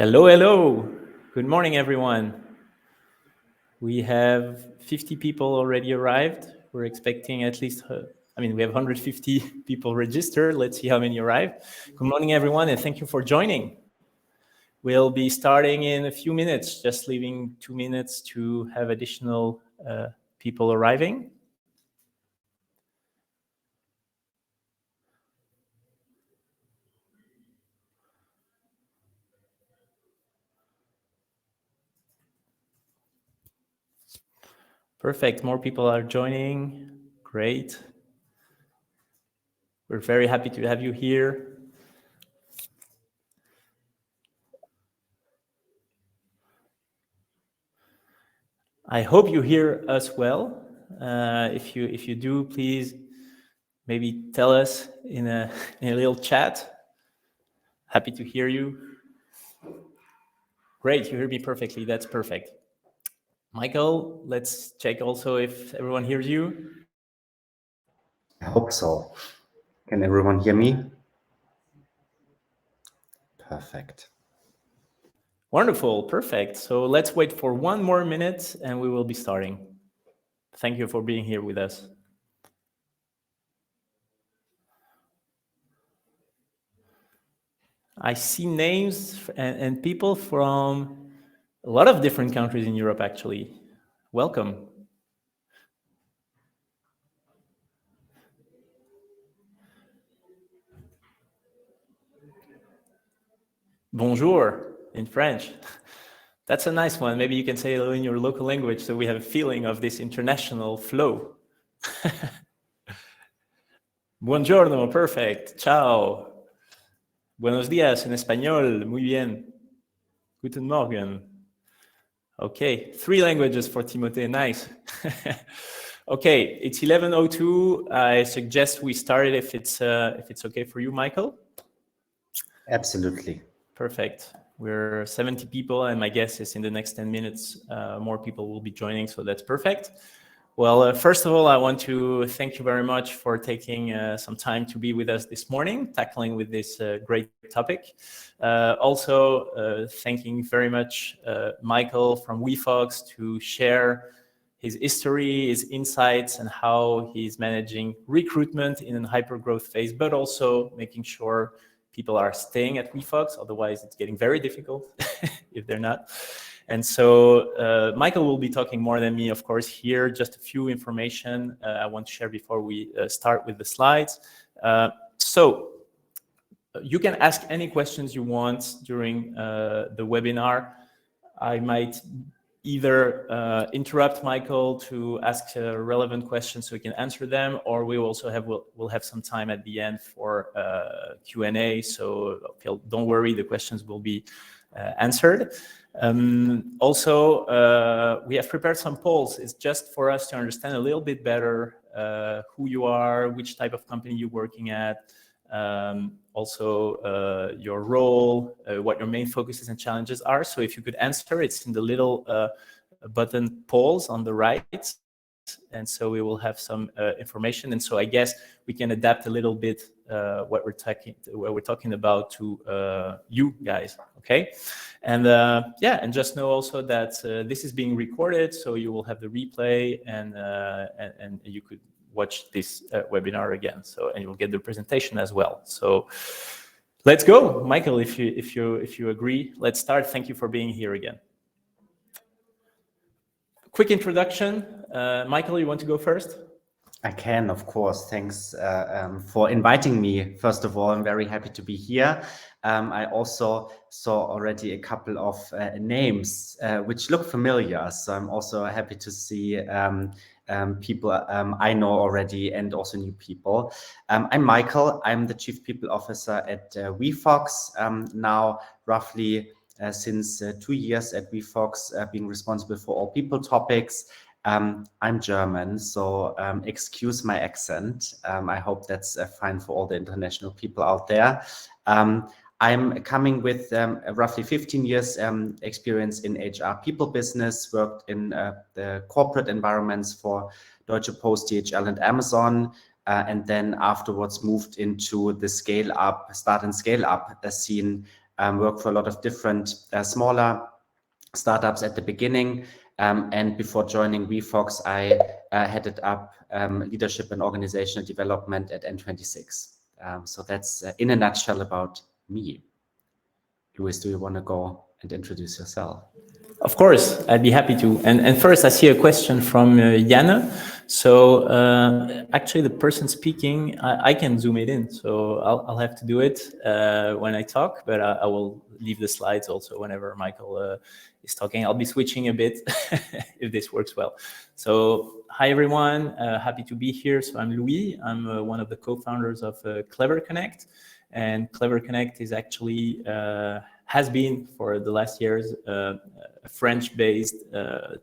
Hello, hello. Good morning, everyone. We have 50 people already arrived. We're expecting at least, we have 150 people registered. Let's see how many arrive. Good morning, everyone, and thank you for joining. We'll be starting in a few minutes, just leaving 2 minutes to have additional people arriving. Perfect, more people are joining. Great. We're very happy to have you here. I hope you hear us well. If you do, please maybe tell us in a little chat. Happy to hear you. Great, you hear me perfectly. That's perfect. Michael, let's check also if everyone hears you. I hope so. Can everyone hear me? Perfect. Wonderful, perfect. So let's wait for 1 more minute and we will be starting. Thank you for being here with us. I see names and people from a lot of different countries in Europe, actually. Welcome. Bonjour in French. That's a nice one. Maybe you can say it in your local language so we have a feeling of this international flow. Buongiorno, perfect. Ciao. Buenos días en español. Muy bien. Guten Morgen. Okay, 3 languages for Timothée. Nice. Okay, it's 11:02. I suggest we start it if it's okay for you, Michael. Absolutely. Perfect. We're 70 people, and my guess is in the next 10 minutes, more people will be joining, so that's perfect. Well, first of all, I want to thank you very much for taking some time to be with us this morning, tackling with this great topic. Also, thanking very much Michael from Wefox to share his history, his insights, and how he's managing recruitment in a hypergrowth phase, but also making sure people are staying at Wefox. Otherwise, it's getting very difficult if they're not. And so Michael will be talking more than me, of course. Here, just a few information I want to share before we start with the slides. So you can ask any questions you want during the webinar. I might either interrupt Michael to ask relevant questions so he can answer them, or we also we'll have some time at the end for Q&A. So don't worry, the questions will be answered. Also, we have prepared some polls. It's just for us to understand a little bit better who you are, which type of company you're working at, also your role, what your main focuses and challenges are. So if you could answer, it's in the little button polls on the right. And so we will have some information. And so I guess we can adapt a little bit what we're talking about to you guys, okay? And yeah, and just know also that this is being recorded, so you will have the replay, and you could watch this webinar again. So, and you'll get the presentation as well. So let's go, Michael. If you agree, let's start. Thank you for being here again. Quick introduction. Michael, you want to go first? I can, of course. Thanks for inviting me. First of all, I'm very happy to be here. I also saw already a couple of names which look familiar. So I'm also happy to see people I know already and also new people. I'm Michael. I'm the Chief People Officer at Wefox. Now roughly since 2 years at Wefox, being responsible for all people topics. I'm German, so excuse my accent. I hope that's fine for all the international people out there. I'm coming with roughly 15 years experience in HR people business, worked in the corporate environments for Deutsche Post, DHL, and Amazon, and then afterwards moved into the start and scale up scene worked for a lot of different smaller startups at the beginning. And before joining Wefox, I headed up leadership and organizational development at N26. So that's in a nutshell about me. Louis, do you want to go and introduce yourself? Of course, I'd be happy to. And first, I see a question from Janne. So actually, the person speaking, I can zoom it in. So I'll have to do it when I talk, but I will leave the slides also whenever Michael is talking. I'll be switching a bit if this works well. So hi, everyone. Happy to be here. So I'm Louis. I'm one of the co-founders of CleverConnect. And CleverConnect is actually has been for the last years a French-based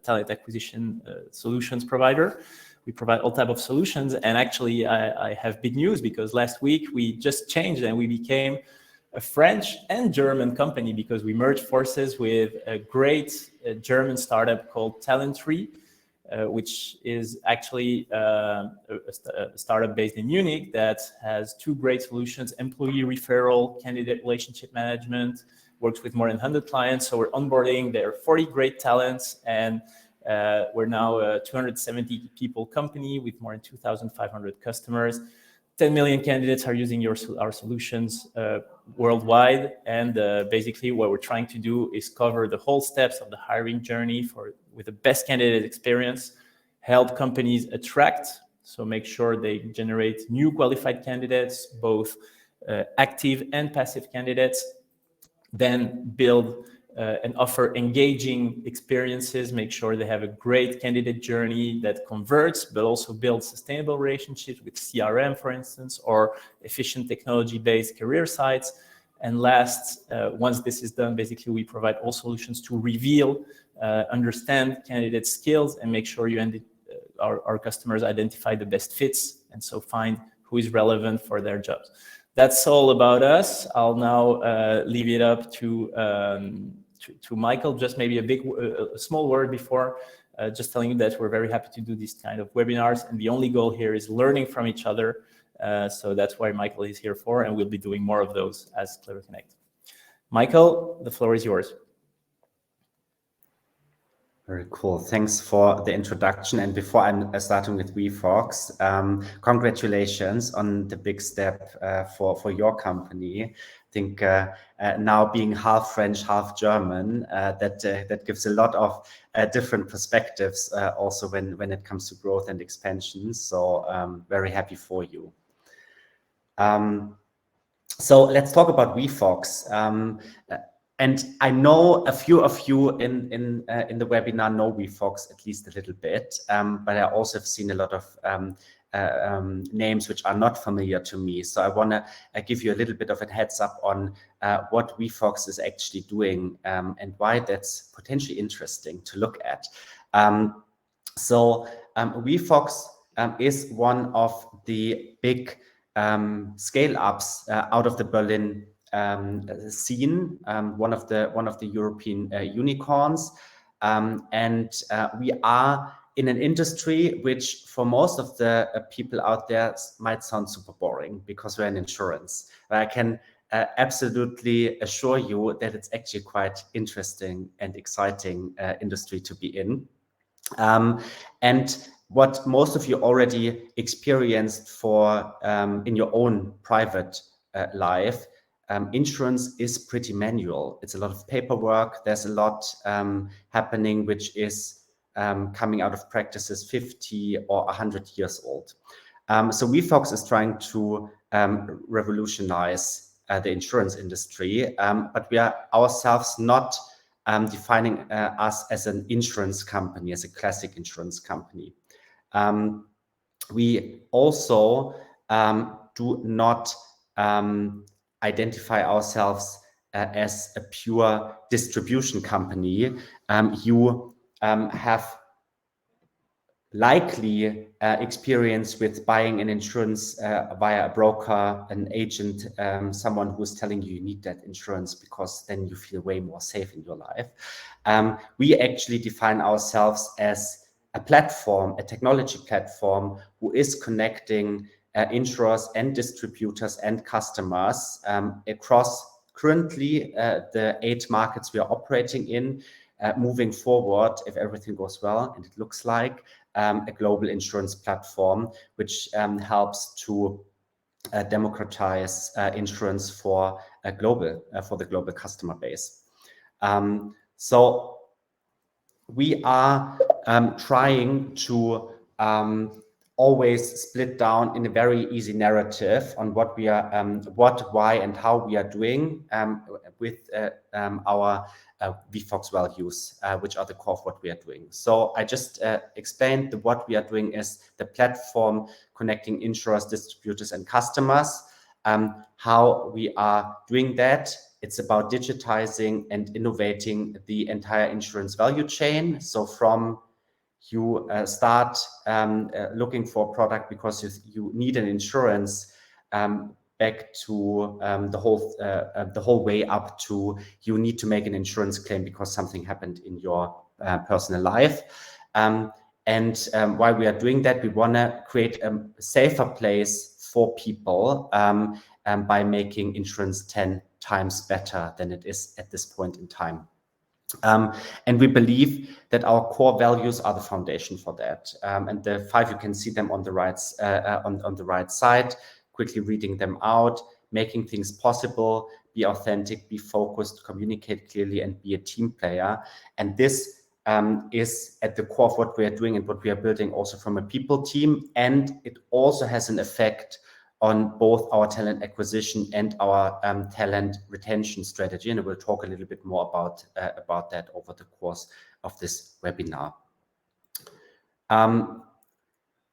talent acquisition solutions provider. We provide all types of solutions, and actually I have big news because last week we just changed and we became a French and German company because we merged forces with a great German startup called Talentry, which is actually a startup based in Munich that has two great solutions: employee referral, candidate relationship management, works with more than 100 clients. So we're onboarding their 40 great talents, and we're now a 270 people company with more than 2,500 customers. 10 million candidates are using our solutions worldwide. And basically what we're trying to do is cover the whole steps of the hiring journey with the best candidate experience, help companies attract, so make sure they generate new qualified candidates, both active and passive candidates, then build and offer engaging experiences, make sure they have a great candidate journey that converts, but also build sustainable relationships with CRM, for instance, or efficient technology-based career sites. And last, once this is done, basically we provide all solutions to reveal, understand candidate skills, and make sure our customers identify the best fits, and so find who is relevant for their jobs. That's all about us. I'll now leave it up to Michael. Just maybe a small word before, just telling you that we're very happy to do these kind of webinars, and the only goal here is learning from each other. So that's why Michael is here for, and we'll be doing more of those as CleverConnect. Michael, the floor is yours. Very cool. Thanks for the introduction. And before I'm starting with Wefox, congratulations on the big step for your company. I think now being half French, half German, that gives a lot of different perspectives also when it comes to growth and expansion. So very happy for you. So let's talk about Wefox. And I know a few of you in the webinar know Wefox at least a little bit, but I also have seen a lot of names which are not familiar to me. So I want to give you a little bit of a heads up on what Wefox is actually doing and why that's potentially interesting to look at. So Wefox is one of the big scale-ups out of the Berlin scene, one of the European unicorns, and we are in an industry which for most of the people out there might sound super boring because we're in insurance. But I can absolutely assure you that it's actually quite interesting and exciting industry to be in. And what most of you already experienced in your own private life, insurance is pretty manual. It's a lot of paperwork. There's a lot happening, which is coming out of practices 50 or 100 years old. So Wefox is trying to revolutionize the insurance industry, but we are ourselves not defining us as an insurance company, as a classic insurance company. We also do not identify ourselves as a pure distribution company. You have likely experience with buying an insurance via a broker, an agent, someone who's telling you need that insurance because then you feel way more safe in your life. We actually define ourselves as a platform, a technology platform who is connecting insurers and distributors and customers across currently the 8 markets we are operating in. Moving forward, if everything goes well, and it looks like, a global insurance platform which helps to democratize insurance for the global customer base. So we are trying to always split down in a very easy narrative on what we are, what, why, and how we are doing with our Wefox values, which are the core of what we are doing. So I just explained that what we are doing is the platform connecting insurers, distributors, and customers. How we are doing that, it's about digitizing and innovating the entire insurance value chain. So from you start looking for a product because you need an insurance, back to the whole way up to you need to make an insurance claim because something happened in your personal life. And while we are doing that, we want to create a safer place for people by making insurance 10 times better than it is at this point in time. And we believe that our core values are the foundation for that. And the 5, you can see them on the right, on the right side, quickly reading them out: making things possible, be authentic, be focused, communicate clearly, and be a team player. And this is at the core of what we are doing and what we are building also from a people team. And it also has an effect on both our talent acquisition and our talent retention strategy. And we'll talk a little bit more about that over the course of this webinar.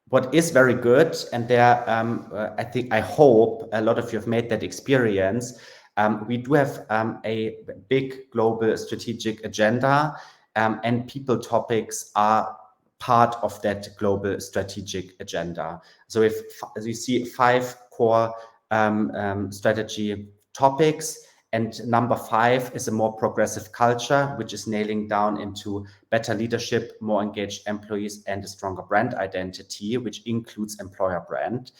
What is very good, and there, I hope a lot of you have made that experience, we do have a big global strategic agenda, and people topics are part of that global strategic agenda. So if you see 5 core strategy topics, and number 5 is a more progressive culture, which is nailing down into better leadership, more engaged employees, and a stronger brand identity, which includes employer brand.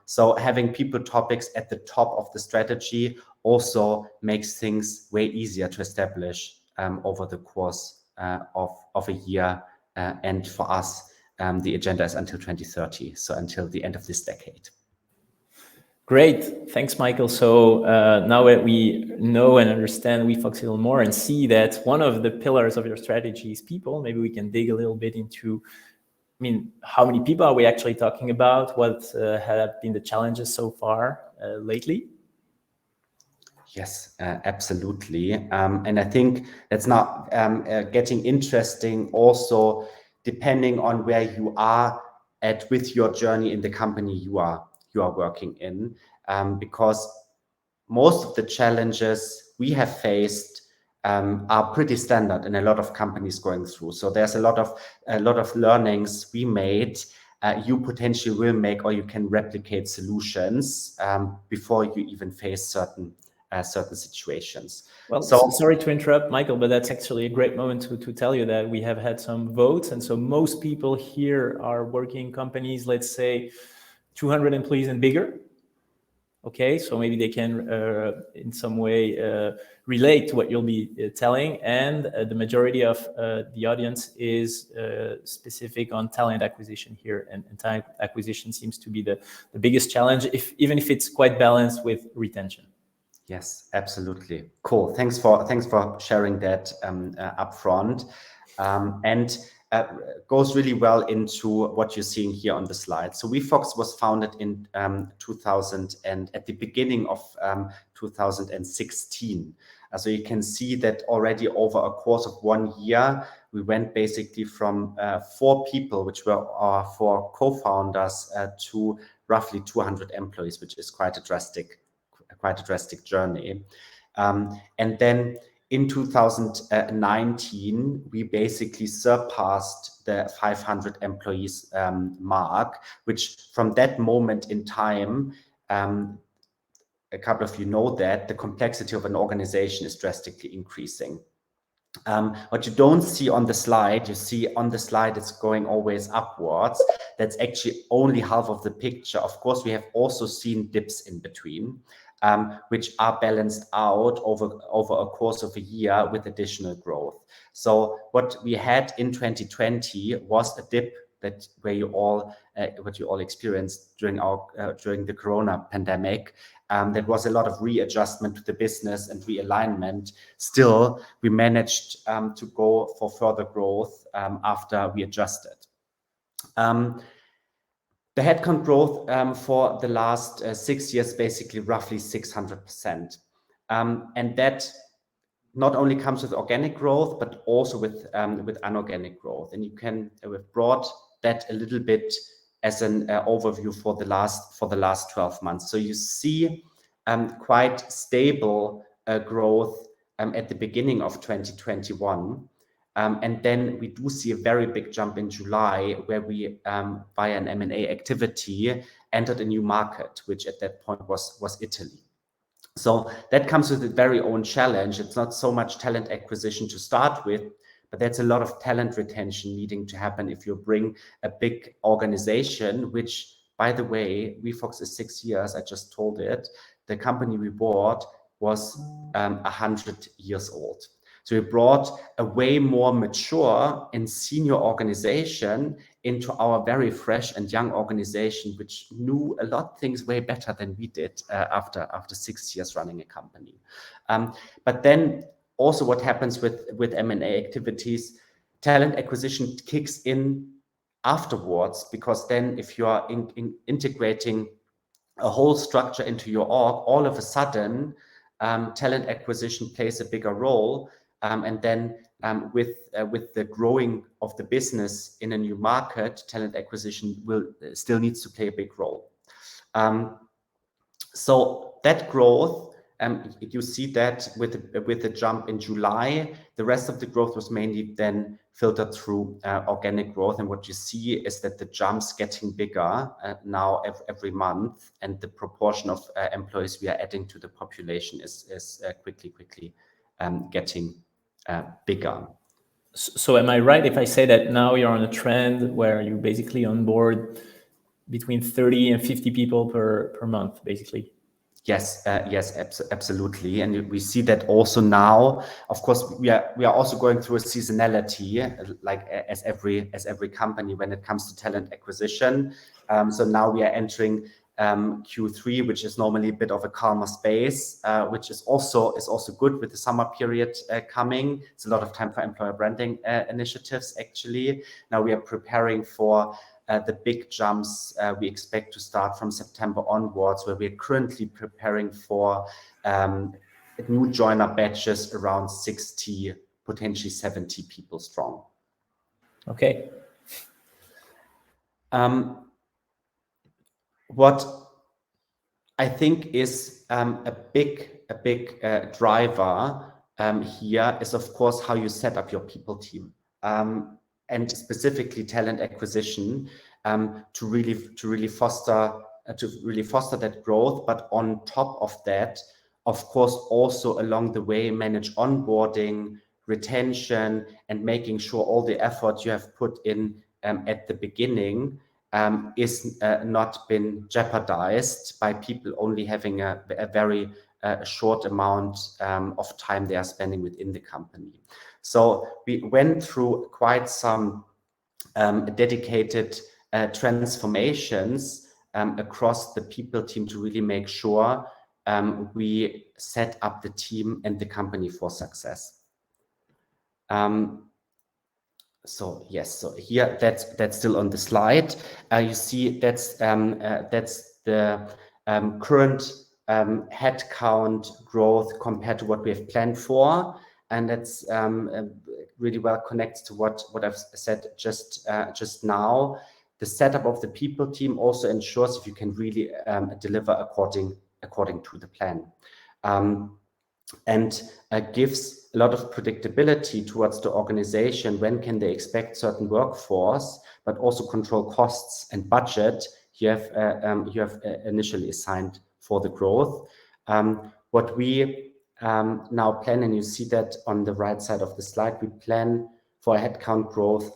So having people topics at the top of the strategy also makes things way easier to establish over the course of a year. And for us, the agenda is until 2030, so until the end of this decade. Great, thanks, Michael. So now that we know and understand Wefox a little more and see that one of the pillars of your strategy is people, maybe we can dig a little bit into, how many people are we actually talking about? What have been the challenges so far lately? Yes, absolutely. And I think that's now getting interesting also depending on where you are at with your journey in the company you are working in, because most of the challenges we have faced are pretty standard and a lot of companies going through. So there's a lot of learnings we made. You potentially will make, or you can replicate solutions before you even face certain situations. Well, so sorry to interrupt, Michael, but that's actually a great moment to tell you that we have had some votes. And so most people here are working companies, let's say 200 employees and bigger. Okay, so maybe they can in some way relate to what you'll be telling. And the majority of the audience is specific on talent acquisition here. And talent acquisition seems to be the biggest challenge, even if it's quite balanced with retention. Yes, absolutely. Cool. Thanks for sharing that up front. And goes really well into what you're seeing here on the slide. So Wefox was founded in 2000 and at the beginning of 2016. So you can see that already over a course of 1 year, we went basically from 4 people, which were our 4 co-founders, to roughly 200 employees, which is quite a drastic journey. And then in 2019, we basically surpassed the 500 employees mark, which from that moment in time, a couple of you know that the complexity of an organization is drastically increasing. What you don't see on the slide, you see on the slide it's going always upwards. That's actually only half of the picture. Of course, we have also seen dips in between. which are balanced out over a course of a year with additional growth. So what we had in 2020 was a dip what you all experienced during the Corona pandemic. There was a lot of readjustment to the business and realignment. Still, we managed to go for further growth after we adjusted. The headcount growth for the last 6 years, basically roughly 600%. And that not only comes with organic growth, but also with inorganic growth. And we've brought that a little bit as an overview for the last 12 months. So you see quite stable growth at the beginning of 2021. And then we do see a very big jump in July where we, via an M&A activity, entered a new market, which at that point was Italy. So that comes with its very own challenge. It's not so much talent acquisition to start with, but that's a lot of talent retention needing to happen if you bring a big organization, which, by the way, Wefox is 6 years, I just told it. The company we bought was 100 years old. So we brought a way more mature and senior organization into our very fresh and young organization, which knew a lot of things way better than we did after 6 years running a company. But then also what happens with M&A activities, talent acquisition kicks in afterwards, because then if you are integrating a whole structure into your org, all of a sudden talent acquisition plays a bigger role. And then with the growing of the business in a new market, talent acquisition still needs to play a big role. So that growth, you see that with the jump in July. The rest of the growth was mainly then filtered through organic growth. And what you see is that the jump's getting bigger now every month, and the proportion of employees we are adding to the population is quickly getting bigger. So am I right if I say that now you're on a trend where you basically onboard between 30 and 50 people per month, basically? Yes, absolutely. And we see that also now. Of course, we are also going through a seasonality, like as every company when it comes to talent acquisition. So now we are entering Q3, which is normally a bit of a calmer space, which is also good with the summer period coming. It's a lot of time for employer branding initiatives, actually. Now we are preparing for the big jumps we expect to start from September onwards, where we're currently preparing for new joiner batches around 60, potentially 70 people strong. Okay. What I think is a big driver here is, of course, how you set up your people team. And specifically talent acquisition to really foster that growth. But on top of that, of course, also along the way, manage onboarding, retention, and making sure all the effort you have put in at the beginning is not been jeopardized by people only having a very short amount of time they are spending within the company. So we went through quite some dedicated transformations across the people team to really make sure we set up the team and the company for success. So yes, so here that's still on the slide. You see that's the current headcount growth compared to what we have planned for. And that's really well connects to what I've said just now. The setup of the people team also ensures if you can really deliver according to the plan, and gives a lot of predictability towards the organization. When can they expect certain workforce, but also control costs and budget you have initially assigned for the growth. What we now plan, and you see that on the right side of the slide, we plan for a headcount growth,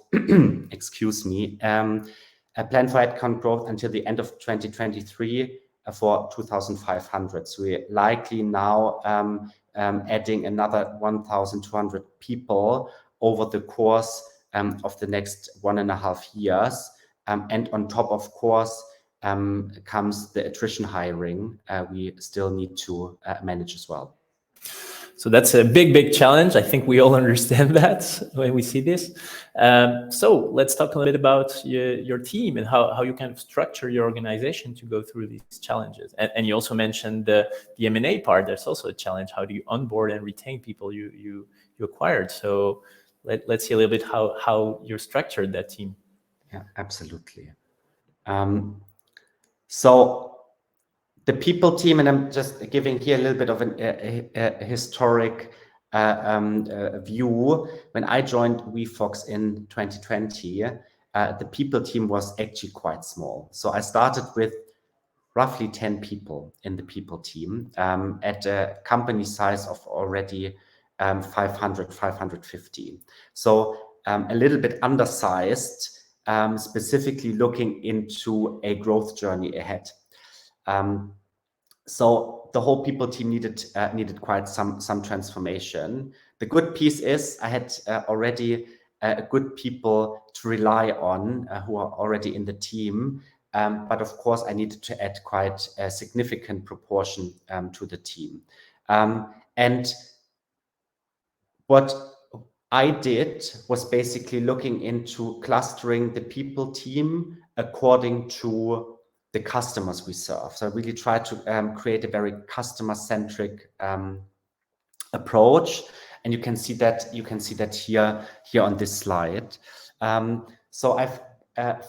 excuse me, a plan for headcount growth until the end of 2023 for 2,500. So we're likely now adding another 1,200 people over the course of the next 1.5 years. And on top, of course, comes the attrition hiring we still need to manage as well. So that's a big challenge. I think we all understand that when we see this. So let's talk a little bit about your team and how you kind of structure your organization to go through these challenges. And you also mentioned the M&A part. There's also a challenge. How do you onboard and retain people you acquired? So let's see a little bit how you're structured that team. Yeah, absolutely. So the people team, and I'm just giving here a little bit of a historic view. When I joined Wefox in 2020, the people team was actually quite small. So I started with roughly 10 people in the people team at a company size of already 500, 550. So a little bit undersized, specifically looking into a growth journey ahead. So the whole people team needed quite some transformation. The good piece is I had already good people to rely on who are already in the team. But of course, I needed to add quite a significant proportion to the team. And what I did was basically looking into clustering the people team according to the customers we serve. So I really tried to create a very customer-centric approach, and you can see that here on this slide. So I've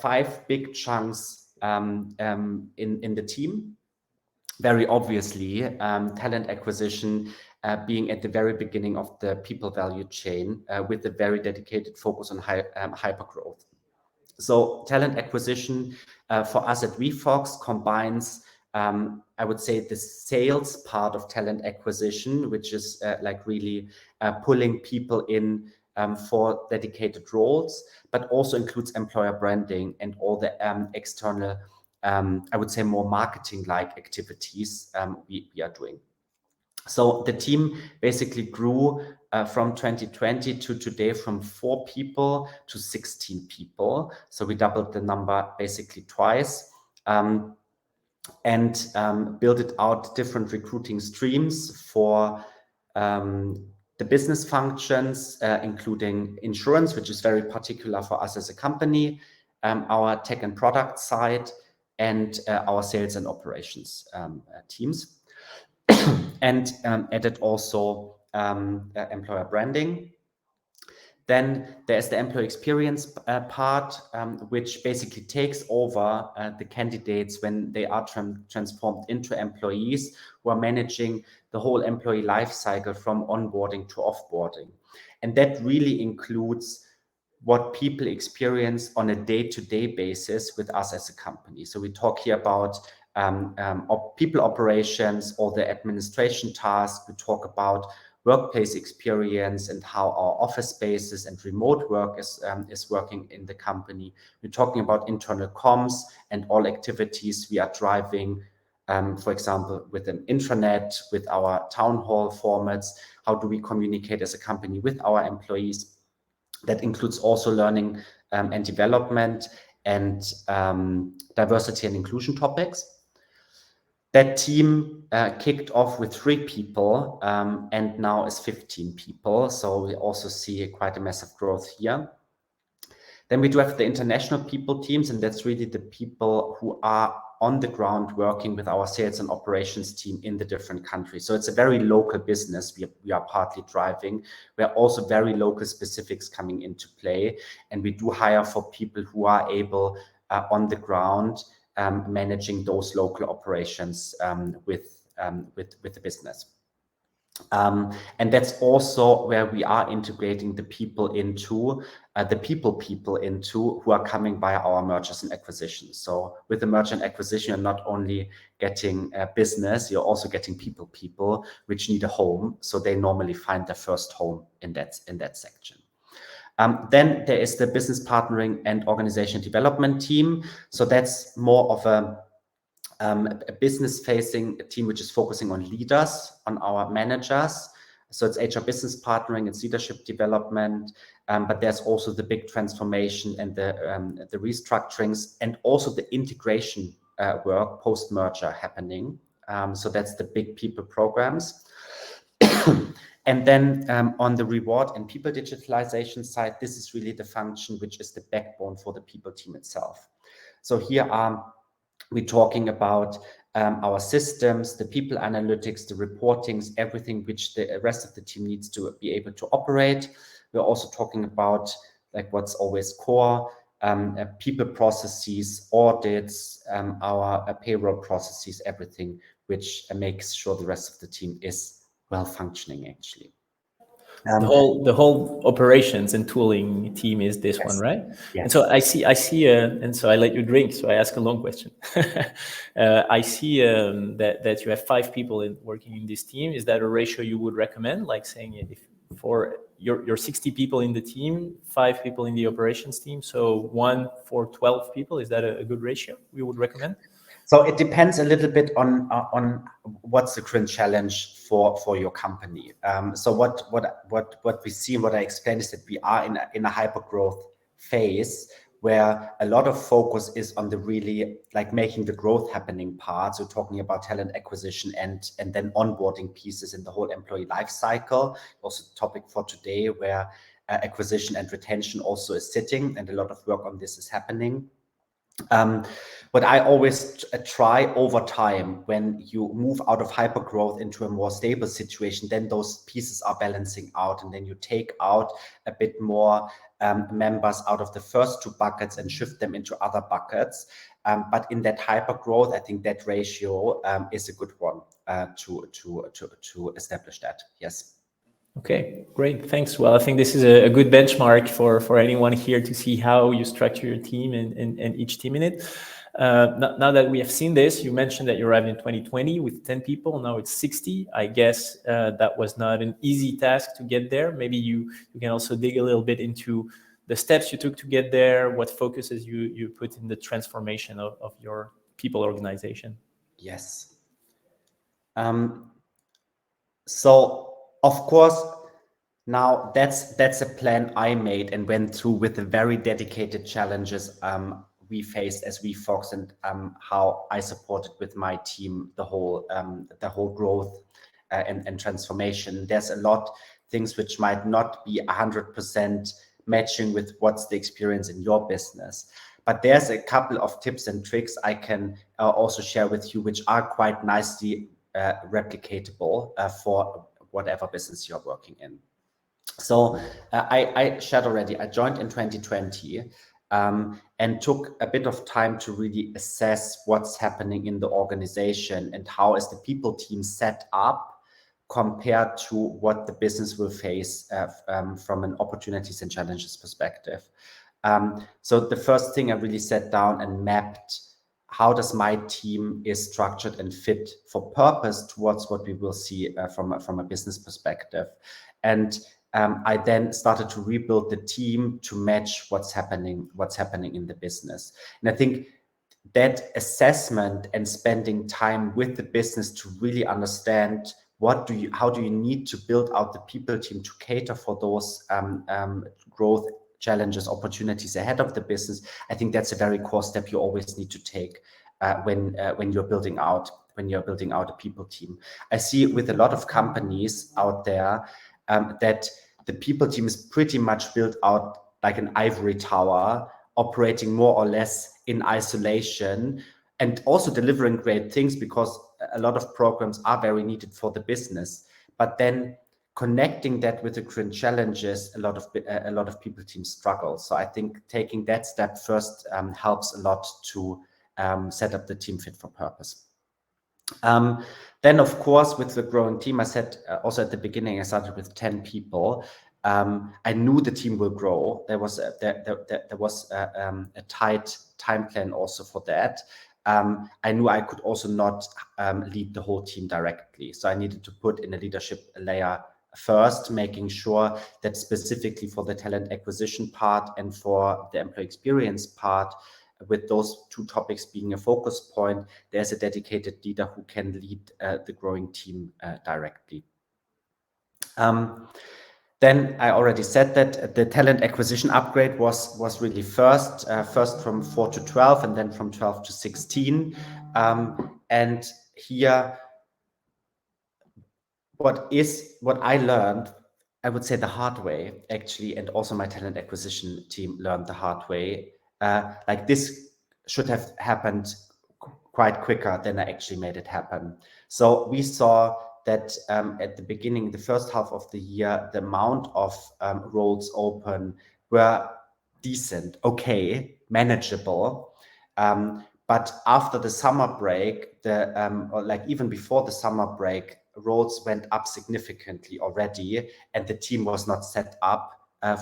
5 big chunks in the team. Very obviously, talent acquisition being at the very beginning of the people value chain with a very dedicated focus on hypergrowth. So talent acquisition for us at Wefox combines, I would say, the sales part of talent acquisition, which is like really pulling people in for dedicated roles, but also includes employer branding and all the external, I would say, more marketing-like activities we are doing. So the team basically grew from 2020 to today from 4 people to 16 people. So we doubled the number basically twice, and built it out different recruiting streams for the business functions, including insurance, which is very particular for us as a company, our tech and product side, and our sales and operations teams. And added also employer branding. Then there's the employee experience part, which basically takes over the candidates when they are transformed into employees who are managing the whole employee life cycle from onboarding to offboarding. And that really includes what people experience on a day-to-day basis with us as a company. So we talk here about people operations or the administration tasks. We talk about workplace experience and how our office spaces and remote work is working in the company. We're talking about internal comms and all activities we are driving, for example, with an intranet, with our town hall formats. How do we communicate as a company with our employees? That includes also learning and development and diversity and inclusion topics. That team kicked off with 3 people and now is 15 people. So we also see quite a massive growth here. Then we do have the international people teams, and that's really the people who are on the ground working with our sales and operations team in the different countries. So it's a very local business we are partly driving, where also very local specifics coming into play. And we do hire for people who are able on the ground managing those local operations with the business. And that's also where we are integrating the people into who are coming via our mergers and acquisitions. So with the merger and acquisition, you're not only getting business, you're also getting people which need a home. So they normally find their first home in that section. Then there is the business partnering and organization development team. So that's more of a a business-facing team which is focusing on leaders, on our managers. So it's HR business partnering, it's leadership development, but there's also the big transformation and the restructurings, and also the integration work post-merger happening. So that's the big people programs. And then on the reward and people digitalization side, this is really the function which is the backbone for the people team itself. So here we're talking about our systems, the people analytics, the reportings, everything which the rest of the team needs to be able to operate. We're also talking about like what's always core, people processes, audits, our payroll processes, everything which makes sure the rest of the team is well functioning actually. The whole operations and tooling team is this one, right? Yes. And so I see, and so I let you drink. So I ask a long question. I see that you have 5 people working in this team. Is that a ratio you would recommend? Like saying if for your 60 people in the team, 5 people in the operations team, so 1 for 12 people. Is that a good ratio we would recommend? So it depends a little bit on what's the current challenge for your company. So what we see and what I explained is that we are in a hypergrowth phase where a lot of focus is on the really like making the growth happening part. So talking about talent acquisition and then onboarding pieces in the whole employee life cycle. Also the topic for today where acquisition and retention also is sitting, and a lot of work on this is happening. But I always try over time, when you move out of hypergrowth into a more stable situation, then those pieces are balancing out, and then you take out a bit more members out of the first 2 buckets and shift them into other buckets. But in that hypergrowth, I think that ratio is a good one to establish that. Yes. Okay, great. Thanks. Well, I think this is a good benchmark for anyone here to see how you structure your team and each team in it. Now that we have seen this, you mentioned that you arrived in 2020 with 10 people. Now it's 60. I guess that was not an easy task to get there. Maybe you can also dig a little bit into the steps you took to get there, what focuses you put in the transformation of your people organization. Yes. So of course, now that's a plan I made and went through with the very dedicated challenges we faced as Wefox, and how I supported with my team the whole growth and transformation. There's a lot things which might not be 100% matching with what's the experience in your business. But there's a couple of tips and tricks I can also share with you, which are quite nicely replicatable for whatever business you're working in. So I shared already, I joined in 2020 and took a bit of time to really assess what's happening in the organization and how is the people team set up compared to what the business will face from an opportunities and challenges perspective. So the first thing I really sat down and mapped, how does my team is structured and fit for purpose towards what we will see from a business perspective. And I then started to rebuild the team to match what's happening in the business. And I think that assessment and spending time with the business to really understand how do you need to build out the people team to cater for those growth challenges, opportunities ahead of the business. I think that's a very core step you always need to take when you're building out a people team. I see with a lot of companies out there that the people team is pretty much built out like an ivory tower, operating more or less in isolation, and also delivering great things because a lot of programs are very needed for the business. But then connecting that with the current challenges, a lot of people teams struggle. So I think taking that step first helps a lot to set up the team fit for purpose. Then, of course, with the growing team, I said also at the beginning, I started with 10 people. I knew the team will grow. There was a tight time plan also for that. I knew I could also not lead the whole team directly. So I needed to put in a leadership layer first, making sure that specifically for the talent acquisition part and for the employee experience part, with those two topics being a focus point, there's a dedicated leader who can lead the growing team directly. Then I already said that the talent acquisition upgrade was really first from 4 to 12 and then from 12 to 16. And here, what I learned, I would say the hard way actually, and also my talent acquisition team learned the hard way. Like this should have happened quite quicker than I actually made it happen. So we saw that at the beginning, the first half of the year, the amount of roles open were decent, okay, manageable. But after the summer break, or like even before the summer break, roles went up significantly already, and the team was not set up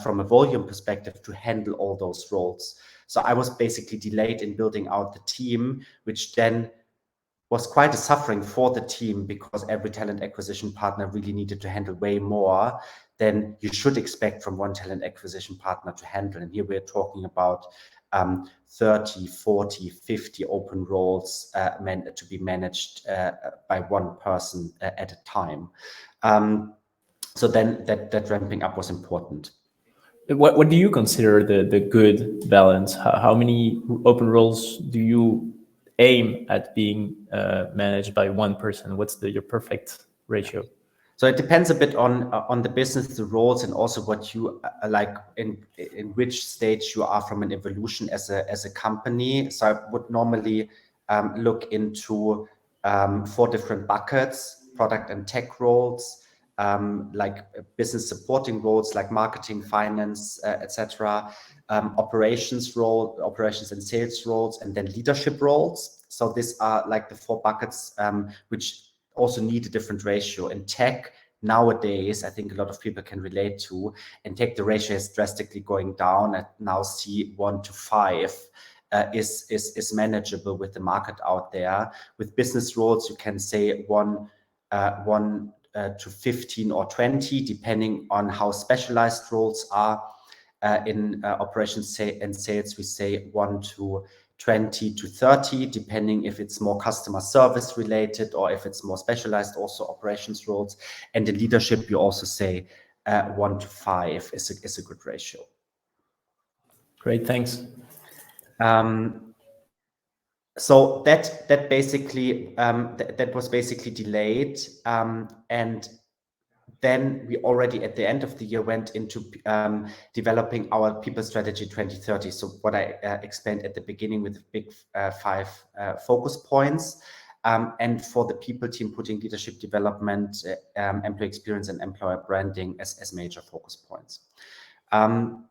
from a volume perspective to handle all those roles. So I was basically delayed in building out the team, which then was quite a suffering for the team because every talent acquisition partner really needed to handle way more than you should expect from one talent acquisition partner to handle. And here we're talking about 30, 40, 50 open roles meant to be managed by one person at a time. So then that ramping up was important. What do you consider the good balance? How many open roles do you aim at being managed by one person? What's your perfect ratio? So it depends a bit on the business, the roles, and also what you like in which stage you are from an evolution as a company. So I would normally look into 4 different buckets: product and tech roles, like business supporting roles like marketing, finance, etc., operations and sales roles, and then leadership roles. So these are like the 4 buckets which also need a different ratio. In tech nowadays, I think a lot of people can relate to, in tech the ratio is drastically going down. I now see 1 to 5 is manageable with the market out there. With business roles, you can say 1 to 15 or 20, depending on how specialized roles are. In operations and sales, we say 1 to 20 to 30, depending if it's more customer service related or if it's more specialized, also operations roles. And in leadership, you also say 1 to 5 is a good ratio. Great, thanks. So that basically that was basically delayed, and then we already at the end of the year went into developing our people strategy 2030. So what I explained at the beginning with the big 5 focus points, and for the people team, putting leadership development, employee experience, and employer branding as major focus points. And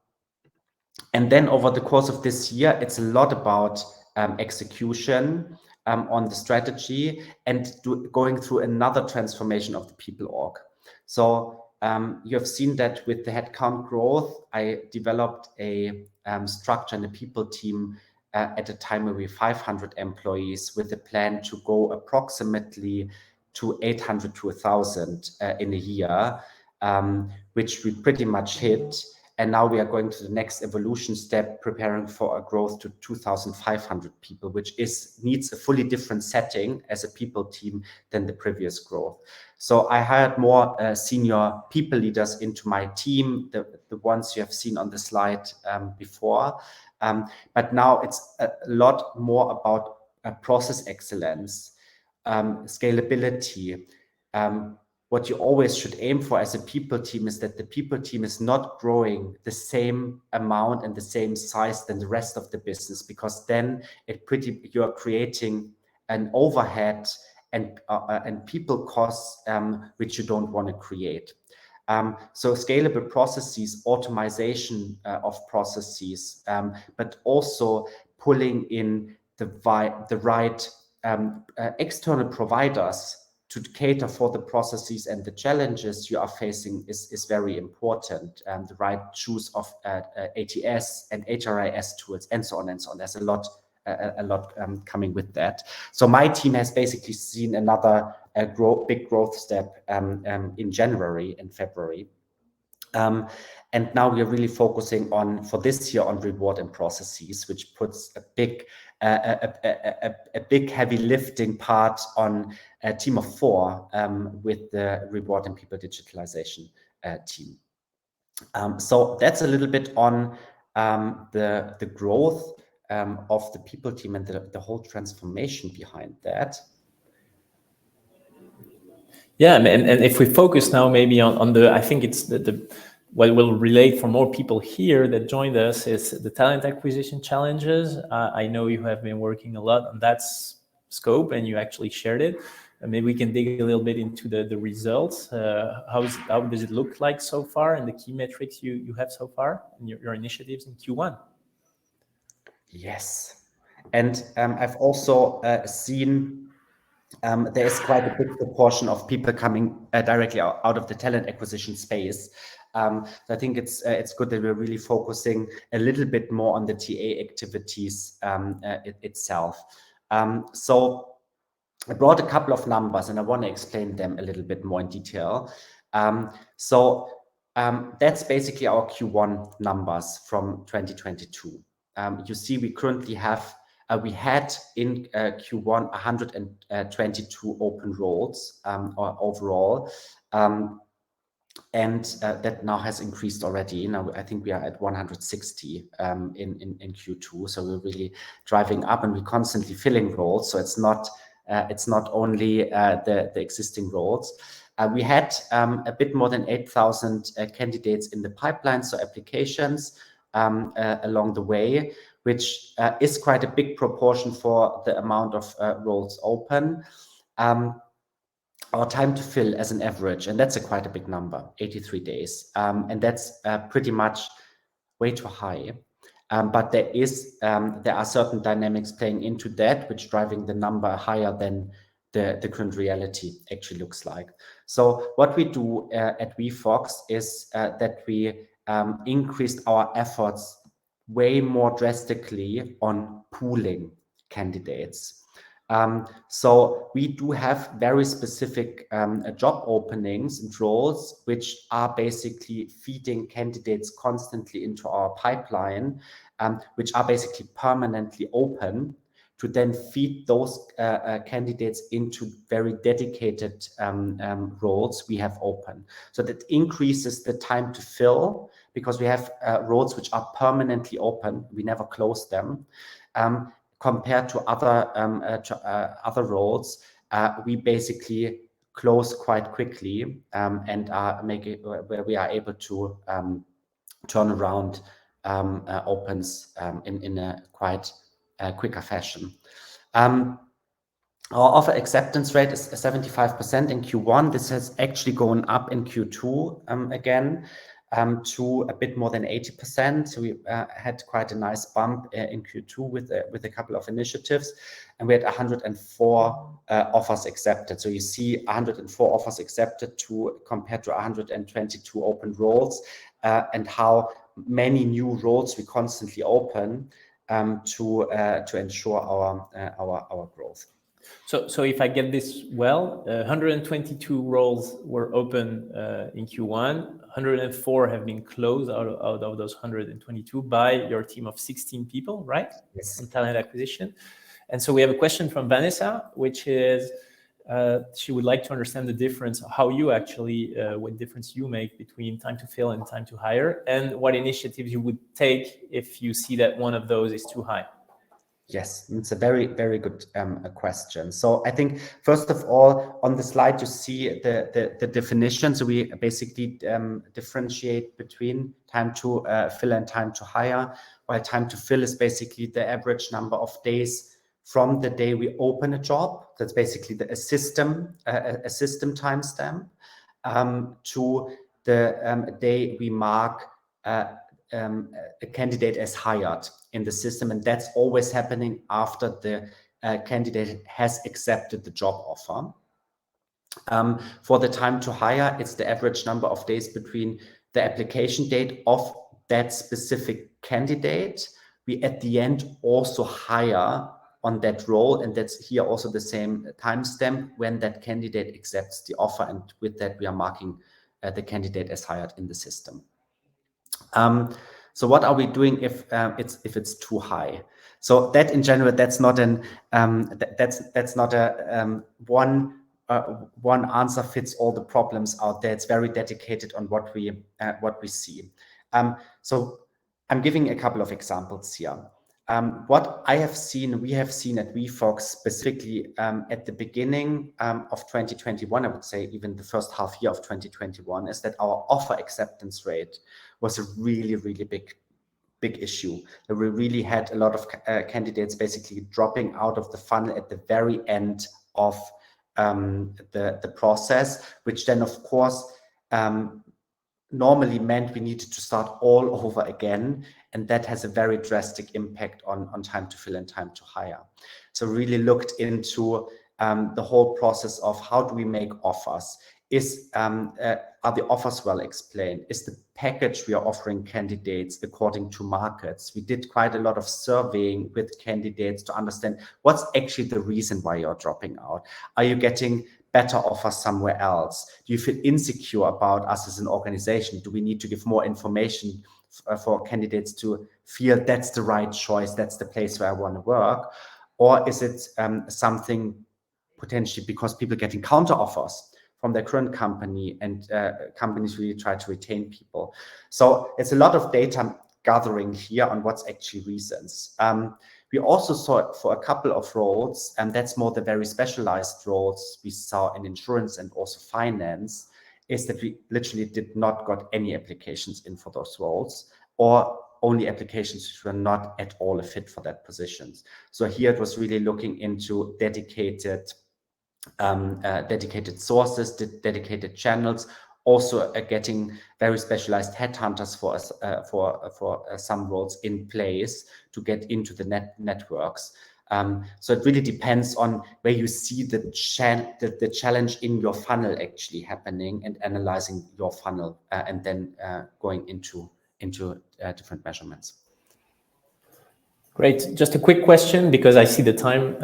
then over the course of this year, it's a lot about execution on the strategy and going through another transformation of the people org. So you have seen that with the headcount growth, I developed a structure and a people team at a time where we have 500 employees with a plan to go approximately to 800 to 1,000 in a year, which we pretty much hit. And now we are going to the next evolution step, preparing for a growth to 2,500 people, which needs a fully different setting as a people team than the previous growth. So I hired more senior people leaders into my team, the ones you have seen on the slide before. But now it's a lot more about process excellence, scalability. What you always should aim for as a people team is that the people team is not growing the same amount and the same size than the rest of the business, because then you are creating an overhead and people costs which you don't want to create. So scalable processes, automation of processes, but also pulling in the right external providers to cater for the processes and the challenges you are facing is very important. The right choice of ATS and HRIS tools and so on and so on. There's a lot coming with that. So my team has basically seen another big growth step in January and February. And now we are really focusing on, for this year, on reward and processes, which puts a big heavy lifting part on a team of 4 with the reward and people digitalization team. So that's a little bit on the growth of the people team and the whole transformation behind that. Yeah, and if we focus now maybe on the, I think it's the what will relate for more people here that joined us is the talent acquisition challenges. I know you have been working a lot on that scope, and you actually shared it. Maybe we can dig a little bit into the results. How does it look like so far, and the key metrics you have so far, and your initiatives in Q1? Yes, and I've also seen there is quite a big proportion of people coming directly out of the talent acquisition space. So I think it's good that we're really focusing a little bit more on the TA activities itself. So I brought a couple of numbers, and I want to explain them a little bit more in detail. That's basically our Q1 numbers from 2022. You see, we currently have we had in Q1 122 open roles overall, and that now has increased already. Now I think we are at 160 in Q2. So we're really driving up, and we're constantly filling roles. So it's not only the existing roles. We had a bit more than 8,000 candidates in the pipeline, so applications along the way, which is quite a big proportion for the amount of roles open. Our time to fill as an average, and that's quite a big number, 83 days. And that's pretty much way too high. But there are certain dynamics playing into that, which driving the number higher than the current reality actually looks like. So what we do at Wefox is that we increased our efforts way more drastically on pooling candidates. So we do have very specific job openings and roles, which are basically feeding candidates constantly into our pipeline, which are basically permanently open, to then feed those candidates into very dedicated roles we have open. So that increases the time to fill, because we have roles which are permanently open. We never close them. Compared to other roles, we basically close quite quickly and where we are able to turn around opens in a quite quicker fashion. Our offer acceptance rate is 75% in Q1. This has actually gone up in Q2 again to a bit more than 80%. So we had quite a nice bump in Q2 with a couple of initiatives, and we had 104 offers accepted. So you see 104 offers accepted compared to 122 open roles, and how many new roles we constantly open to ensure our growth. So if I get this well, 122 roles were open in Q1. 104 have been closed out of those 122 by your team of 16 people, right? Yes. On talent acquisition. And so we have a question from Vanessa, which is she would like to understand the difference, how you actually, what difference you make between time to fill and time to hire, and what initiatives you would take if you see that one of those is too high. Yes, it's a very, very good question. So I think, first of all, on the slide, you see the definition. So we basically differentiate between time to fill and time to hire, while time to fill is basically the average number of days from the day we open a job. That's basically a system timestamp to the day we mark a candidate as hired in the system, and that's always happening after the candidate has accepted the job offer. For the time to hire, it's the average number of days between the application date of that specific candidate. We at the end also hire on that role, and that's here also the same timestamp when that candidate accepts the offer, and with that we are marking the candidate is hired in the system. So what are we doing if it's too high? So that in general, that's not an that's not a one answer fits all the problems out there. It's very dedicated on what we see. So I'm giving a couple of examples here. What we have seen at Wefox specifically at the beginning of 2021, I would say even the first half year of 2021, is that our offer acceptance rate was a really, really big issue. We really had a lot of candidates basically dropping out of the funnel at the very end of the process, which then of course normally meant we needed to start all over again, and that has a very drastic impact on time to fill and time to hire. So really looked into the whole process of how do we make offers? Are the offers well explained? Is the package we are offering candidates according to markets? We did quite a lot of surveying with candidates to understand what's actually the reason why you're dropping out. Are you getting better offers somewhere else? Do you feel insecure about us as an organization? Do we need to give more information for candidates to feel that's the right choice, that's the place where I want to work? Or is it something potentially because people getting counter offers from their current company, and companies really try to retain people? So it's a lot of data gathering here on what's actually reasons. We also saw it for a couple of roles, and that's more the very specialized roles we saw in insurance and also finance, is that we literally did not got any applications in for those roles, or only applications which were not at all a fit for that positions. So here it was really looking into dedicated sources, dedicated channels, also getting very specialized headhunters for some roles in place to get into the networks. So it really depends on where you see the challenge in your funnel actually happening, and analyzing your funnel and then going into different measurements. Great. Just a quick question, because I see the time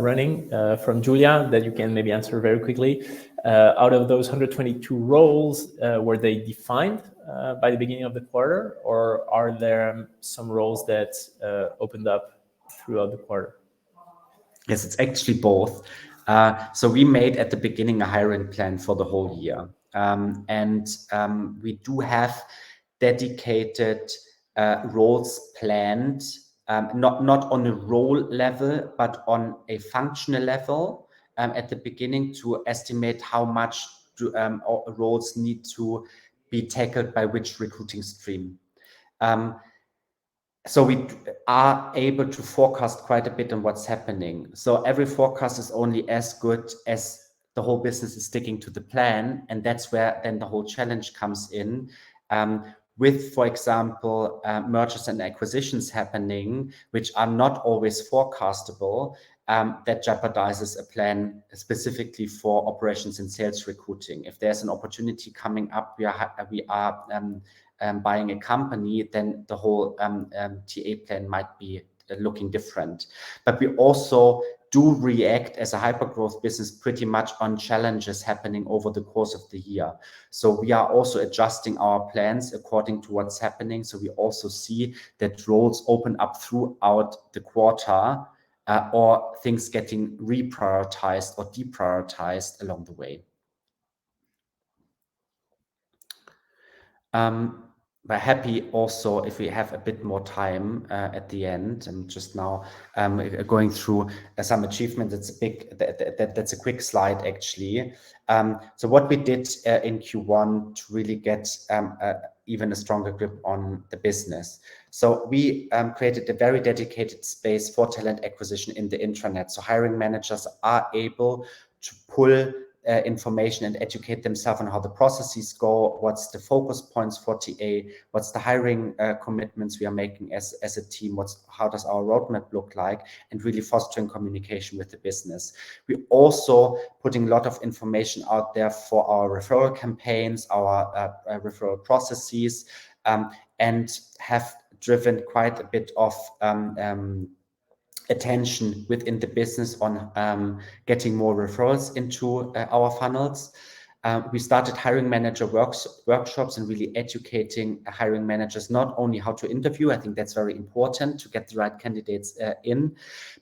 running from Julia, that you can maybe answer very quickly. Out of those 122 roles, were they defined by the beginning of the quarter, or are there some roles that opened up throughout the quarter? Yes, it's actually both. So we made at the beginning a hiring plan for the whole year. And we do have dedicated roles planned, not on a role level, but on a functional level at the beginning, to estimate how much roles need to be tackled by which recruiting stream. So we are able to forecast quite a bit on what's happening. So every forecast is only as good as the whole business is sticking to the plan. And that's where then the whole challenge comes in. With, for example, mergers and acquisitions happening, which are not always forecastable, that jeopardizes a plan specifically for operations and sales recruiting. If there's an opportunity coming up, we are buying a company, then the whole TA plan might be looking different. But we also do react as a hypergrowth business pretty much on challenges happening over the course of the year. So we are also adjusting our plans according to what's happening. So we also see that roles open up throughout the quarter, or things getting reprioritized or deprioritized along the way. We're happy also if we have a bit more time at the end. I'm just now going through some achievements. That's a quick slide actually. So what we did in Q1 to really get even a stronger grip on the business. So we created a very dedicated space for talent acquisition in the intranet. So hiring managers are able to pull information and educate themselves on how the processes go, what's the focus points for TA, what's the hiring commitments we are making as a team, how does our roadmap look like, and really fostering communication with the business. We also putting a lot of information out there for our referral campaigns, our referral processes, and have driven quite a bit of attention within the business on getting more referrals into our funnels. We started hiring manager workshops and really educating hiring managers not only how to interview, I think that's very important to get the right candidates in,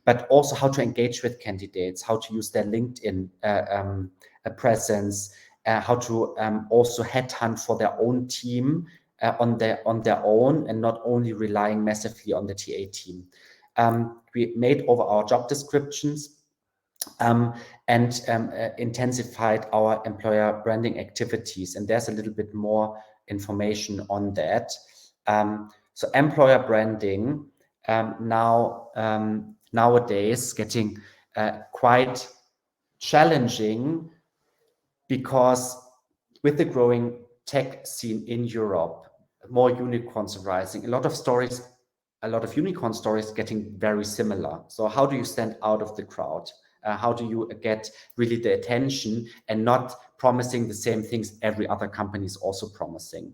but also how to engage with candidates, how to use their LinkedIn presence, how to also headhunt for their own team on their own, and not only relying massively on the TA team. We made over our job descriptions and intensified our employer branding activities. And there's a little bit more information on that. So employer branding nowadays getting quite challenging, because with the growing tech scene in Europe, more unicorns arising, a lot of unicorn stories getting very similar. So how do you stand out of the crowd? How do you get really the attention and not promising the same things every other company is also promising?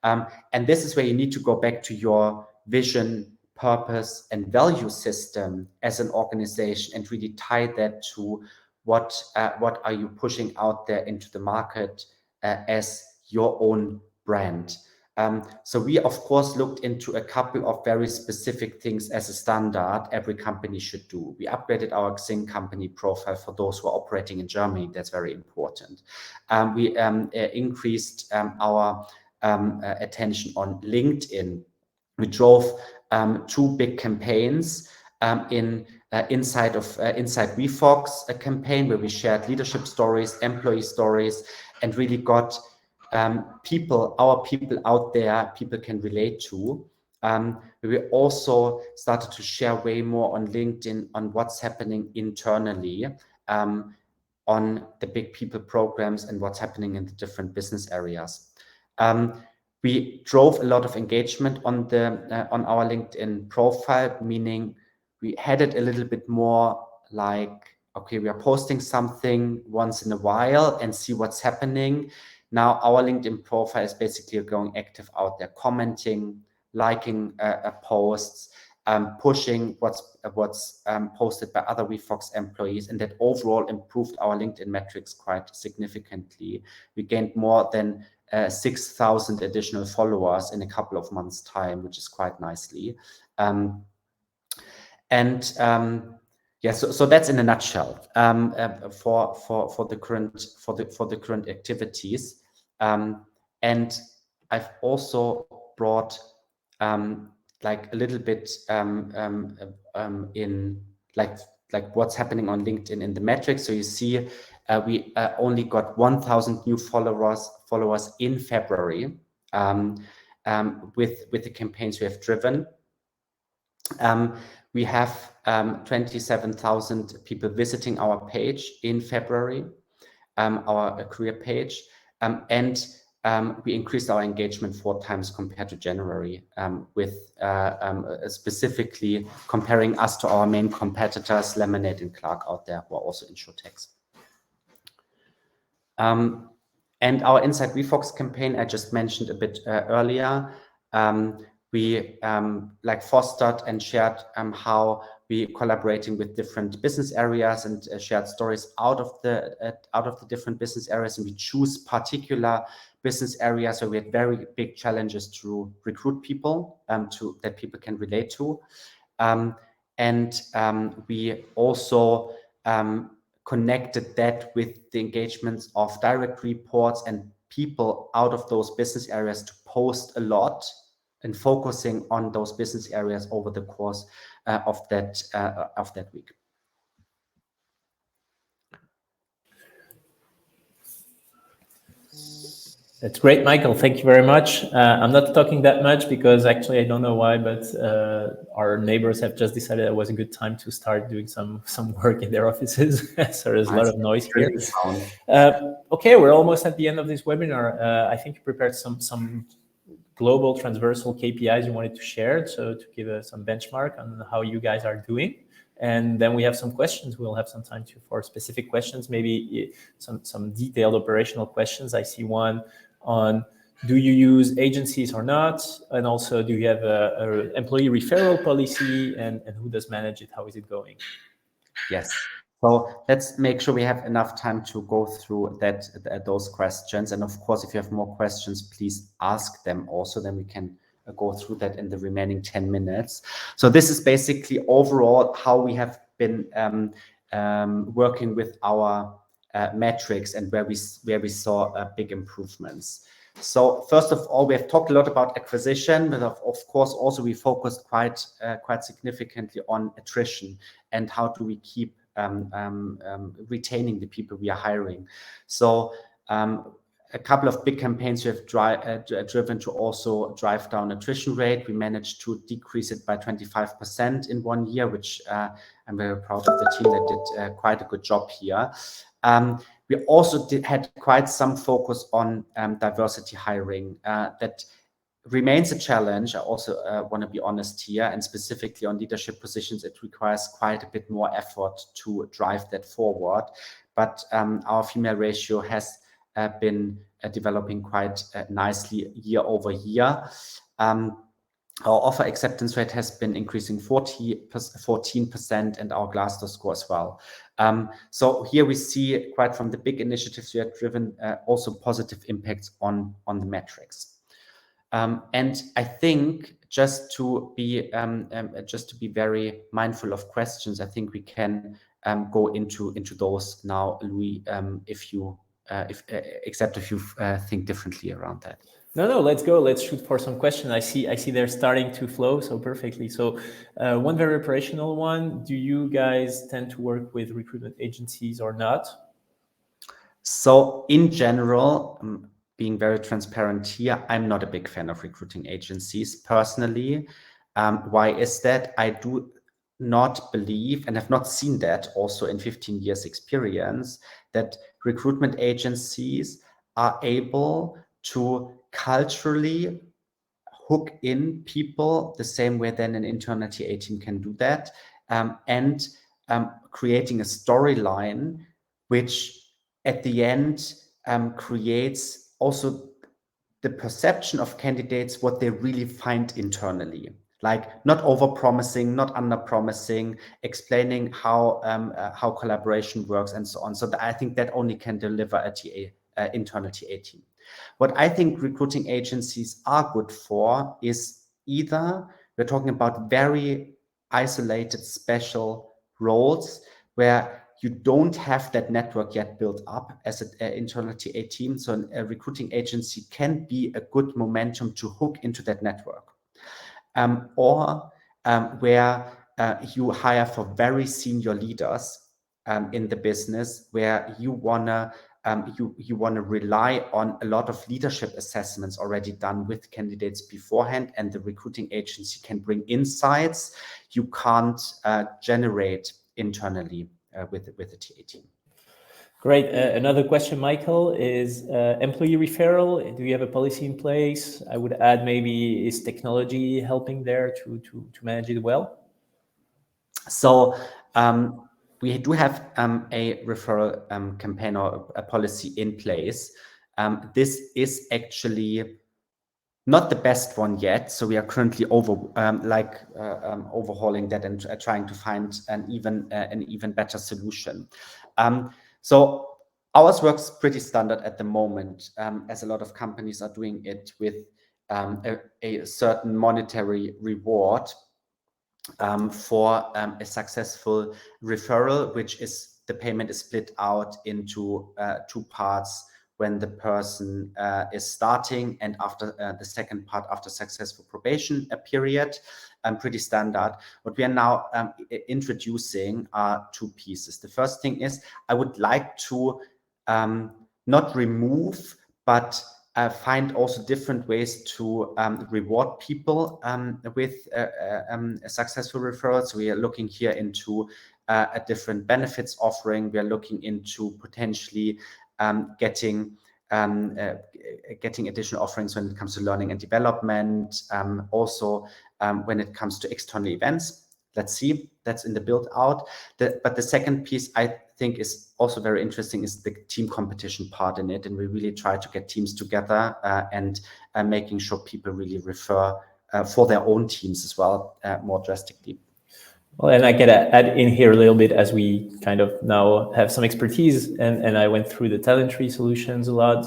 And this is where you need to go back to your vision, purpose, and value system as an organization, and really tie that to what are you pushing out there into the market as your own brand. So we, of course, looked into a couple of very specific things as a standard every company should do. We upgraded our Xing company profile for those who are operating in Germany. That's very important. We increased our attention on LinkedIn. We drove 2 big campaigns inside Wefox, a campaign where we shared leadership stories, employee stories, and really got our people out there, people can relate to. We also started to share way more on LinkedIn on what's happening internally, on the big people programs and what's happening in the different business areas. We drove a lot of engagement on our LinkedIn profile, meaning we had it a little bit more like, okay, we are posting something once in a while and see what's happening. Now our LinkedIn profile is basically going active out there, commenting, liking posts, pushing what's posted by other Wefox employees, and that overall improved our LinkedIn metrics quite significantly. We gained more than 6,000 additional followers in a couple of months' time, which is quite nicely. Yeah, so that's in a nutshell for the current activities. And I've also brought like a little bit in like what's happening on LinkedIn in the metrics. So you see, we only got 1,000 new followers in February with the campaigns we have driven. We have 27,000 people visiting our page in February, our career page, and we increased our engagement 4 times compared to January, with specifically comparing us to our main competitors, Lemonade and Clark out there, who are also insurtechs. And our Inside Wefox campaign, I just mentioned a bit earlier. We fostered and shared how we collaborating with different business areas, and shared stories out of the different business areas, and we choose particular business areas where we had very big challenges to recruit people that people can relate to, and we also connected that with the engagements of direct reports and people out of those business areas to post a lot and focusing on those business areas over the course of that week. That's great, Michael. Thank you very much. I'm not talking that much because actually I don't know why, but our neighbors have just decided it was a good time to start doing some work in their offices. So there's a lot of noise here. Okay, we're almost at the end of this webinar. I think you prepared some global transversal KPIs you wanted to share, so to give some benchmark on how you guys are doing. And then we have some questions. We'll have some time for specific questions, maybe some detailed operational questions. I see one on, do you use agencies or not? And also, do you have a employee referral policy, and who does manage it? How is it going? Yes. So let's make sure we have enough time to go through those questions. And of course, if you have more questions, please ask them also. Then we can go through that in the remaining 10 minutes. So this is basically overall how we have been working with our metrics and where we saw big improvements. So first of all, we have talked a lot about acquisition, but of course also we focused quite significantly on attrition and how do we keep retaining the people we are hiring. So a couple of big campaigns we have driven to also drive down attrition rate. We managed to decrease it by 25% in 1 year, which I'm very proud of the team that did quite a good job here. We also had quite some focus on diversity hiring. That remains a challenge. I also want to be honest here, and specifically on leadership positions, it requires quite a bit more effort to drive that forward. But our female ratio has been developing quite nicely year over year. Our offer acceptance rate has been increasing 14%, and our Glassdoor score as well. So here we see quite from the big initiatives we have driven also positive impacts on the metrics. And I think just to be very mindful of questions, I think we can go into those now, Louis, if you think differently around that. No, let's go. Let's shoot for some questions. I see they're starting to flow so perfectly. So one very operational one, do you guys tend to work with recruitment agencies or not? So in general, being very transparent here, I'm not a big fan of recruiting agencies personally. Why is that? I do not believe, and have not seen that also in 15 years experience, that recruitment agencies are able to culturally hook in people the same way then an internal TA team can do that, and creating a storyline which at the end creates also the perception of candidates, what they really find internally. Like not over-promising, not under-promising, explaining how collaboration works and so on. So I think that only can deliver a internal TA team. What I think recruiting agencies are good for is either we're talking about very isolated special roles where you don't have that network yet built up as an internal TA team. So a recruiting agency can be a good momentum to hook into that network. Or where you hire for very senior leaders in the business, where you wanna rely on a lot of leadership assessments already done with candidates beforehand, and the recruiting agency can bring insights you can't generate internally with the TA team. Great. Another question, Michael, is employee referral. Do you have a policy in place? I would add, maybe is technology helping there to manage it well? So we do have a referral campaign or a policy in place. This is actually not the best one yet. So we are currently overhauling that and trying to find an even better solution. So ours works pretty standard at the moment, as a lot of companies are doing it with a certain monetary reward for a successful referral, which is the payment is split out into 2 parts when the person is starting, and after the second part after successful probation period. Pretty standard. What we are now introducing are 2 pieces. The first thing is I would like to not remove, but find also different ways to reward people with a successful referral. So we are looking here into a different benefits offering. We are looking into potentially getting additional offerings when it comes to learning and development. Also, when it comes to external events. Let's see, that's in the build out. But the second piece I think is also very interesting is the team competition part in it. And we really try to get teams together and making sure people really refer for their own teams as well, more drastically. Well, and I can add in here a little bit, as we kind of now have some expertise, and I went through the talent tree solutions a lot.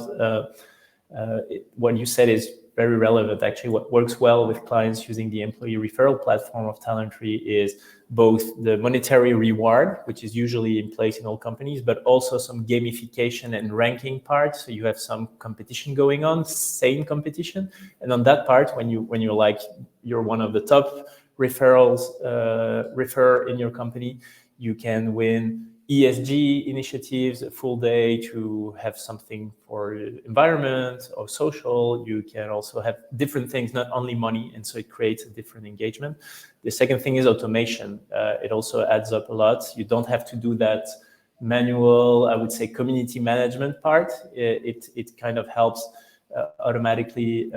What you said is very relevant. Actually, what works well with clients using the employee referral platform of Talentry is both the monetary reward, which is usually in place in all companies, but also some gamification and ranking part. So you have some competition going on, same competition, and on that part, when you're one of the top refer in your company, you can win ESG initiatives, a full day to have something for environment or social. You can also have different things, not only money, and so it creates a different engagement. The second thing is automation. It also adds up a lot. You don't have to do that manual, I would say, community management part. It kind of helps automatically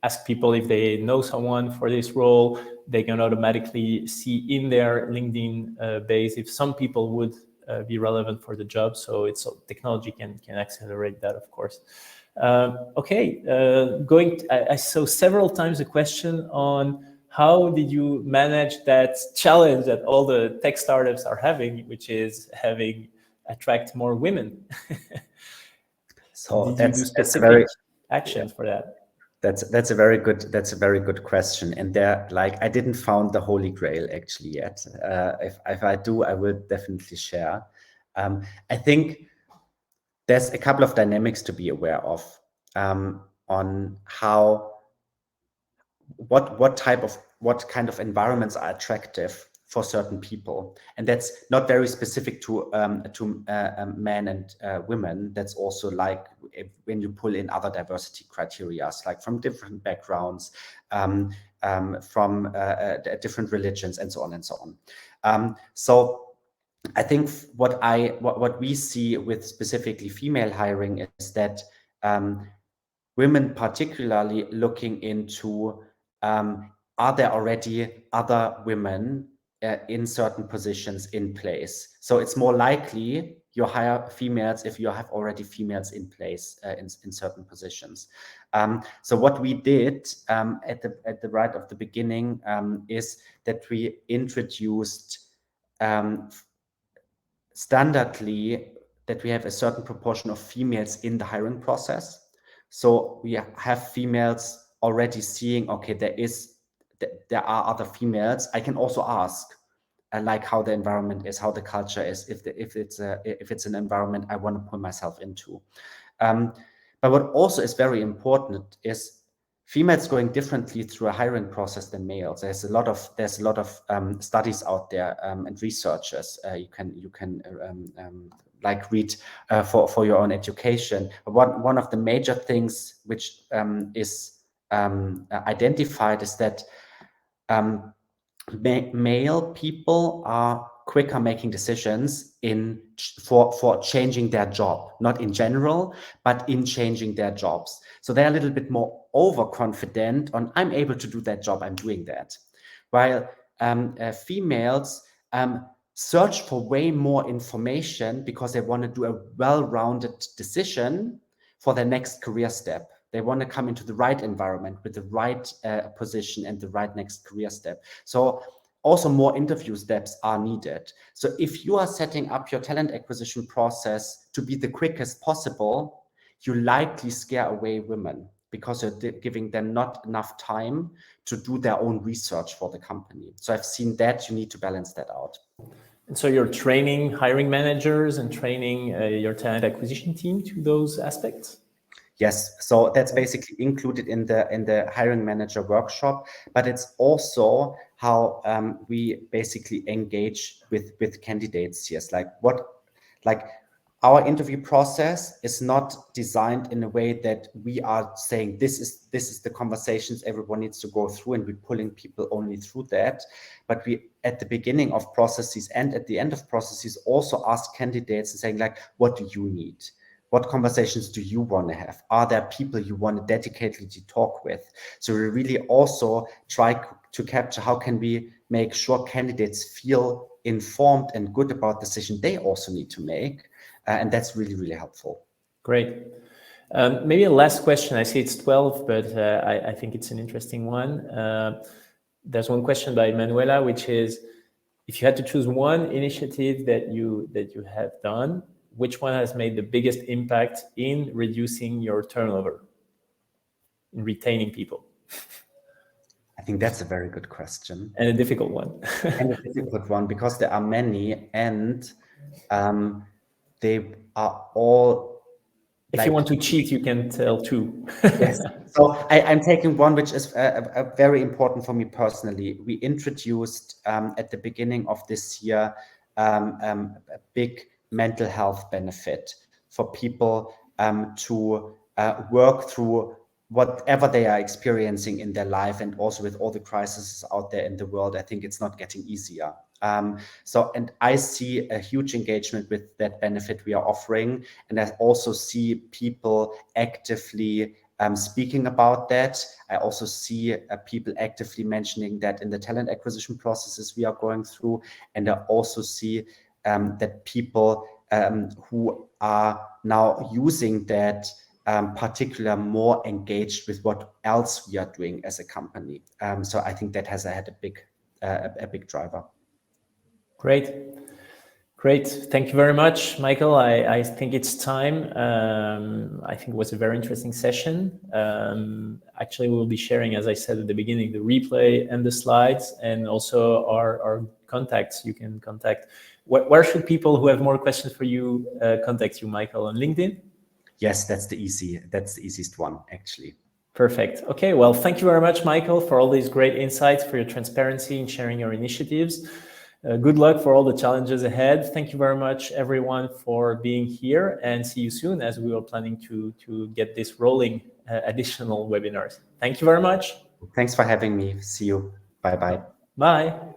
ask people if they know someone for this role. They can automatically see in their LinkedIn base if some people would be relevant for the job. So technology can accelerate that, of course. I saw several times a question on how did you manage that challenge that all the tech startups are having, which is attract more women. So did you do specific actions for that? That's a very good question, and I didn't found the holy grail actually yet. If I do, I will definitely share. I think there's a couple of dynamics to be aware of on what kind of environments are attractive for certain people, and that's not very specific to men and women. That's also like when you pull in other diversity criteria, like from different backgrounds, from different religions, and so on and so on. So I think what we see with specifically female hiring is that women particularly looking into are there already other women in certain positions in place. So it's more likely you hire females if you have already females in place in certain positions. So what we did at the right of the beginning is that we introduced standardly that we have a certain proportion of females in the hiring process. So we have females already seeing, okay, there are other females. I can also ask, like how the environment is, how the culture is, if it's an environment I want to put myself into. But what also is very important is females going differently through a hiring process than males. There's a lot of studies out there and researchers you can read for your own education. One of the major things which is identified is that male people are quicker making decisions for changing their job, not in general, but in changing their jobs. So they're a little bit more overconfident on I'm able to do that job, I'm doing that. While females search for way more information because they want to do a well-rounded decision for their next career step. They want to come into the right environment with the right position and the right next career step. So also more interview steps are needed. So if you are setting up your talent acquisition process to be the quickest possible, you likely scare away women because you're giving them not enough time to do their own research for the company. So I've seen that you need to balance that out. And so you're training hiring managers and training your talent acquisition team to those aspects? Yes, so that's basically included in the hiring manager workshop, but it's also how we basically engage with candidates. Yes, our interview process is not designed in a way that we are saying this is the conversations everyone needs to go through, and we're pulling people only through that. But we, at the beginning of processes and at the end of processes, also ask candidates and saying like, what do you need? What conversations do you want to have? Are there people you want to dedicatedly talk with? So we really also try to capture how can we make sure candidates feel informed and good about the decision they also need to make. And that's really, really helpful. Great. Maybe a last question. I see it's 12, but I think it's an interesting one. there's one question by Manuela, which is, if you had to choose one initiative that you have done, which one has made the biggest impact in reducing your turnover, in retaining people? I think that's a very good question. And a difficult one. And a difficult one, because there are many, and they are all. If you want to cheat, you can tell two. Yes. So I'm taking one which is very important for me personally. We introduced at the beginning of this year a big mental health benefit for people to work through whatever they are experiencing in their life, and also with all the crises out there in the world. I think it's not getting easier. And I see a huge engagement with that benefit we are offering. And I also see people actively speaking about that. I also see people actively mentioning that in the talent acquisition processes we are going through. And I also see that people who are now using that particular more engaged with what else we are doing as a company. So I think that has had a big driver. Great. Thank you very much, Michael. I think it's time. I think it was a very interesting session. Actually, we'll be sharing, as I said at the beginning, the replay and the slides, and also our contacts. You can contact. Where should people who have more questions for you contact you, Michael? On LinkedIn? Yes, that's the easiest one, actually. Perfect. Okay. Well, thank you very much, Michael, for all these great insights, for your transparency in sharing your initiatives. Good luck for all the challenges ahead. Thank you very much, everyone, for being here, and see you soon, as we are planning to get this rolling additional webinars. Thank you very much. Thanks for having me. See you. Bye-bye. Bye.